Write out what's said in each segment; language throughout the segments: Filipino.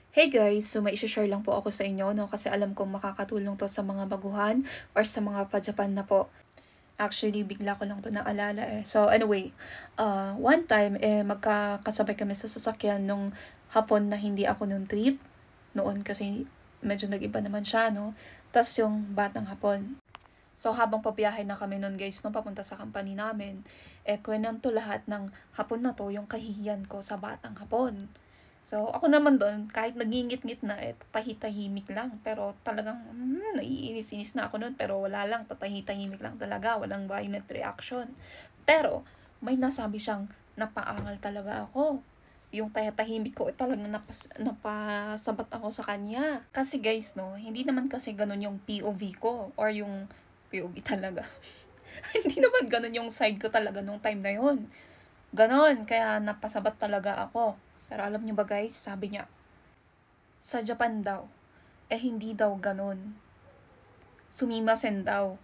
Hey guys! So may isi-share lang po ako sa inyo, no? Kasi alam kong makakatulong to sa mga baguhan or sa mga pa-Japan na po. Actually, bigla ko lang to naalala eh. So anyway, one time magkakasabay kami sa sasakyan nung hapon na hindi ako nung trip. Noon kasi medyo nag-iba naman siya, no? Tas yung batang hapon. So habang pabiyahe na kami nun guys, nung papunta sa company namin, kwento lahat ng hapon na to yung kahihiyan ko sa batang hapon. So, ako naman doon, kahit nagingit-ngit na, tahitahimik lang. Pero talagang, naiinis-inis na ako noon. Pero wala lang, tatahitahimik lang talaga. Walang violent reaction. Pero, may nasabi siyang, napaangal talaga ako. Yung tahitahimik ko, talagang napasabat ako sa kanya. Kasi guys, no, hindi naman kasi ganun yung POV ko. Or yung POV talaga. Hindi naman ganun yung side ko talaga nung time na yun. Ganon, kaya napasabat talaga ako. Pero alam niyo ba guys, sabi niya, sa Japan daw, hindi daw ganon. Sumimasen daw.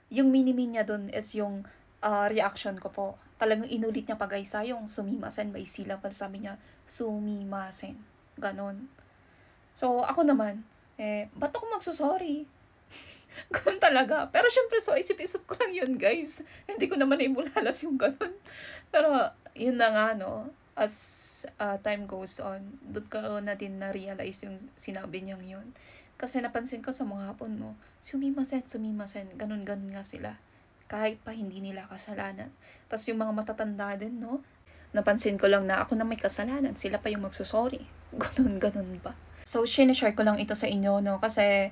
Yung mini-mean niya dun is yung reaction ko po. Talagang inulit niya pa guys yung sumimasen by syllable. Sabi niya, sumimasen. Ganon. So ako naman, ba't ako magsusorry? Ganun talaga. Pero syempre, so isip-isip ko lang yun, guys. Hindi ko naman ibulalas yung ganun. Pero, yun na nga, no. As time goes on, doon ko na din na-realize yung sinabi niyang yun. Kasi napansin ko sa mga hapon, no, sumimasen, ganun-ganun nga sila. Kahit pa hindi nila kasalanan. Tapos yung mga matatanda din, no, napansin ko lang na ako na may kasalanan, sila pa yung magsusorry. Ganun-ganun ba. So, sinishare ko lang ito sa inyo, no, kasi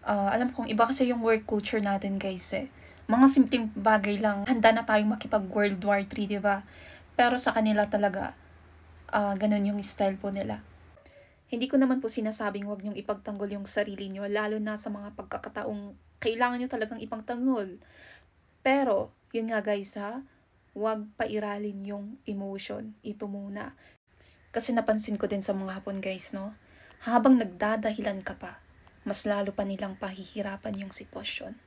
alam kong iba kasi yung work culture natin guys eh. Mga simpleng bagay lang, handa na tayong makipag World War III, diba? Pero sa kanila talaga, ganun yung style po nila. Hindi ko naman po sinasabing wag niyong ipagtanggol yung sarili niyo, lalo na sa mga pagkakataong kailangan niyo talagang ipagtanggol. Pero, yun nga guys ha, wag pairalin yung emotion. Ito muna. Kasi napansin ko din sa mga hapon guys, no? Habang nagdadahilan ka pa, mas lalo pa nilang pahihirapan yung sitwasyon.